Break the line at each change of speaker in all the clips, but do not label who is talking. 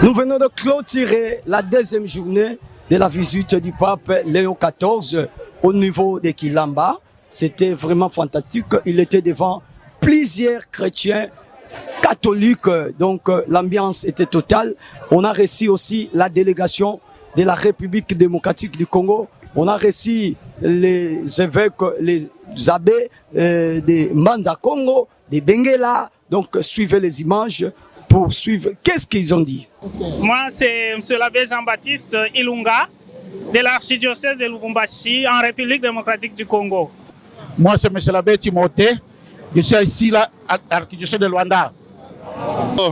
Nous venons de clôturer la deuxième journée de la visite du pape Léon XIV au niveau de Quilamba. C'était vraiment fantastique. Il était devant plusieurs chrétiens catholiques, donc l'ambiance était totale. On a reçu aussi la délégation de la République démocratique du Congo. On a reçu les évêques, les abbés de Manza Congo, de Benguela. Donc suivez les images pour suivre. Qu'est-ce qu'ils ont dit?
Moi, c'est M. l'abbé Jean-Baptiste Ilunga de l'archidiocèse de Lubumbashi en République démocratique du Congo.
Moi, c'est M. l'abbé Timothée. Je suis ici à l'archidiocèse de Luanda.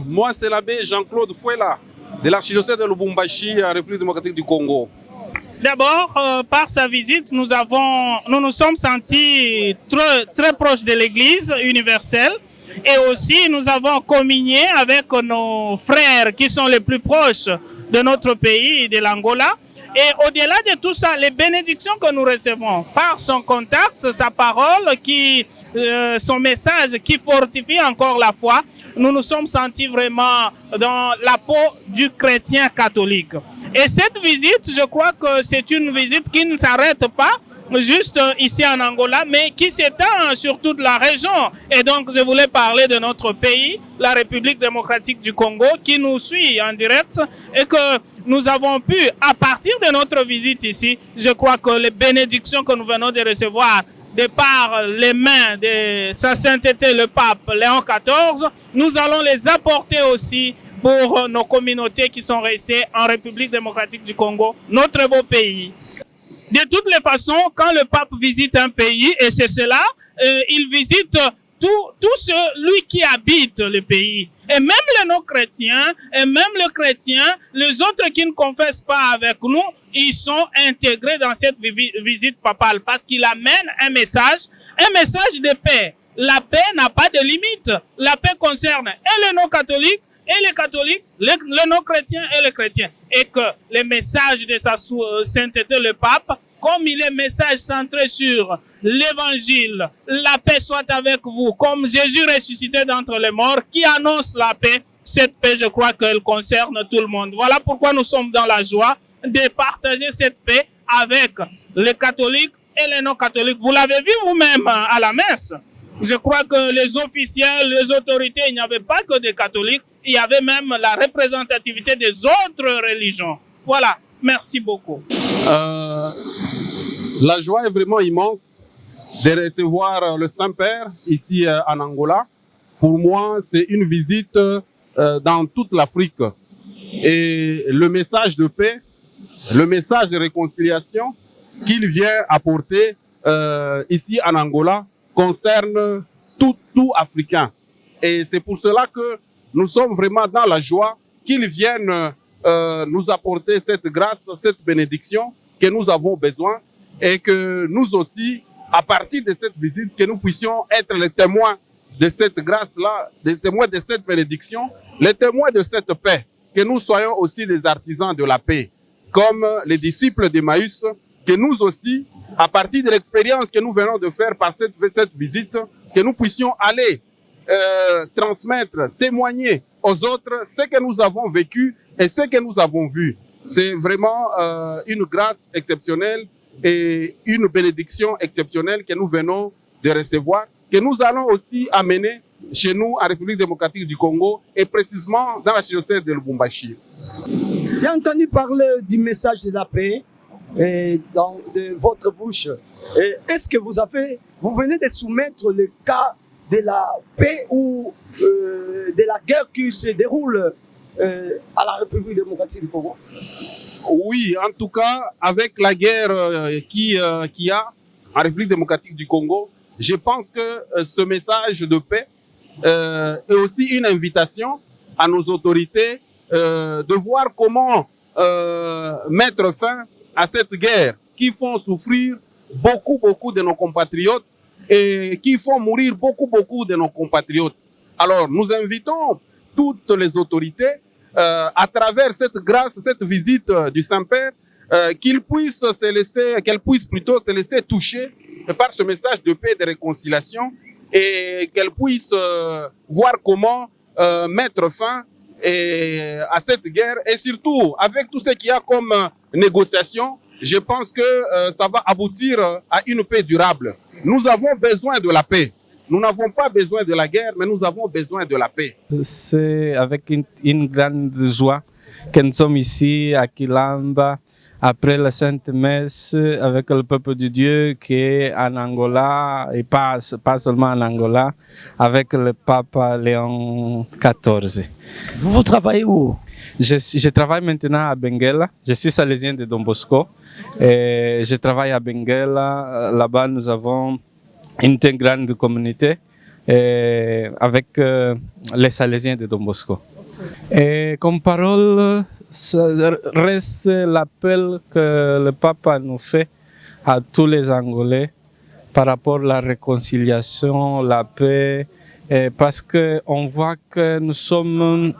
Moi, c'est l'abbé Jean-Claude Fouela de l'archidiocèse de Lubumbashi en République démocratique du Congo.
D'abord, par sa visite, nous nous sommes sentis très proches de l'Église universelle. Et aussi, nous avons communié avec nos frères qui sont les plus proches de notre pays, de l'Angola. Et au-delà de tout ça, les bénédictions que nous recevons par son contact, sa parole, son message qui fortifie encore la foi, nous nous sommes sentis vraiment dans la peau du chrétien catholique. Et cette visite, je crois que c'est une visite qui ne s'arrête pas juste ici en Angola, mais qui s'étend sur toute la région. Et donc, je voulais parler de notre pays, la République démocratique du Congo, qui nous suit en direct et que nous avons pu, à partir de notre visite ici, je crois que les bénédictions que nous venons de recevoir de par les mains de Sa Sainteté le Pape Léon XIV, nous allons les apporter aussi pour nos communautés qui sont restées en République démocratique du Congo, notre beau pays. De toutes les façons, quand le pape visite un pays, et c'est cela, il visite tout celui qui habite le pays. Et même les non-chrétiens, et même les chrétiens, les autres qui ne confessent pas avec nous, ils sont intégrés dans cette visite papale parce qu'il amène un message de paix. La paix n'a pas de limite. La paix concerne et les non-catholiques, et les catholiques, les non-chrétiens et les chrétiens. Et que les messages de sa sainteté, le pape, comme il est message centré sur l'évangile, la paix soit avec vous, comme Jésus ressuscité d'entre les morts, qui annonce la paix, cette paix, je crois qu'elle concerne tout le monde. Voilà pourquoi nous sommes dans la joie de partager cette paix avec les catholiques et les non-catholiques. Vous l'avez vu vous-même à la messe. Je crois que les officiels, les autorités, il n'y avait pas que des catholiques, il y avait même la représentativité des autres religions. Voilà, merci beaucoup.
La joie est vraiment immense de recevoir le Saint-Père ici en Angola. Pour moi, c'est une visite dans toute l'Afrique. Et le message de paix, le message de réconciliation qu'il vient apporter ici en Angola concerne tout Africain. Et c'est pour cela que nous sommes vraiment dans la joie qu'ils viennent nous apporter cette grâce, cette bénédiction que nous avons besoin et que nous aussi, à partir de cette visite, que nous puissions être les témoins de cette grâce-là, les témoins de cette bénédiction, les témoins de cette paix, que nous soyons aussi des artisans de la paix, comme les disciples d'Emmaüs, que nous aussi, à partir de l'expérience que nous venons de faire par cette visite, que nous puissions aller transmettre, témoigner aux autres ce que nous avons vécu et ce que nous avons vu. C'est vraiment une grâce exceptionnelle et une bénédiction exceptionnelle que nous venons de recevoir, que nous allons aussi amener chez nous, en République démocratique du Congo, et précisément dans l'archidiocèse de Lubumbashi.
J'ai entendu parler du message de la paix de votre bouche. Est-ce que vous venez de soumettre le cas de la paix ou de la guerre qui se déroule à la République démocratique du Congo?
Oui, en tout cas, avec la guerre qu'il y a en République démocratique du Congo, je pense que ce message de paix est aussi une invitation à nos autorités de voir comment mettre fin à cette guerre qui font souffrir beaucoup de nos compatriotes et qui font mourir beaucoup de nos compatriotes. Alors, nous invitons toutes les autorités à travers cette grâce, cette visite du Saint-Père, qu'elles puissent se laisser toucher par ce message de paix et de réconciliation et qu'elles puissent voir comment mettre fin à cette guerre, et surtout avec tout ce qu'il y a comme négociation, je pense que ça va aboutir à une paix durable. Nous avons besoin de la paix. Nous n'avons pas besoin de la guerre, mais nous avons besoin de la paix.
C'est avec une grande joie que nous sommes ici à Quilamba, après la Sainte Messe, avec le peuple de Dieu qui est en Angola, et pas seulement en Angola, avec le pape Léon XIV.
Vous travaillez où?
Je travaille maintenant à Benguela. Je suis salésien de Don Bosco. Et je travaille à Benguela. Là-bas, nous avons une très grande communauté avec les salésiens de Don Bosco. Et comme parole, ça reste l'appel que le pape nous fait à tous les Angolais par rapport à la réconciliation, la paix, parce qu'on voit que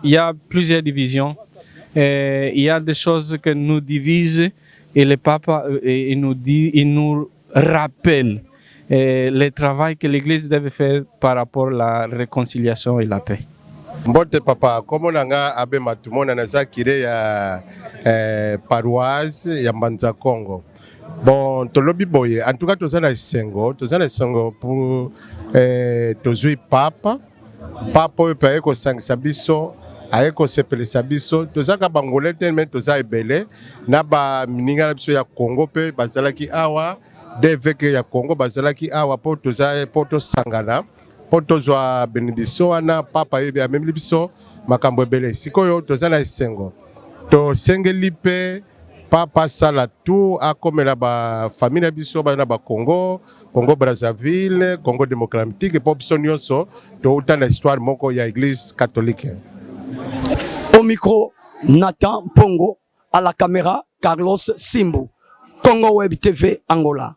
il y a plusieurs divisions, il y a des choses qui nous divisent et le pape il nous rappelle le travail que l'Église deve faire par rapport à la réconciliation et la paix.
Mbote papa, comme nanga abe matumona naza kire ya paroisse ya Mbanza Congo. Bon, tolobi boye, en tout cas tozana sengo pour tozui papa pe ko sangisa biso, ayeko sepelisa biso, tozaka bangolais tellement toza ebele na ba mininga na biso ya Congo pe bazalaki awa, deveke ya Congo bazalaki awa po toza poto sangana. Potozwa bénédiction wana papa yebe amemeli biso makambo ebele sikoyo tozana esengo to sengeli pe papa sala tout akomela ba famille biso bana ba Congo Brazzaville, Congo démocratique po biso nyonso to utana histoire moko ya église catholique.
Au micro, Nathan Pongo, à la caméra, Carlos Simbu, Congo Web TV, Angola.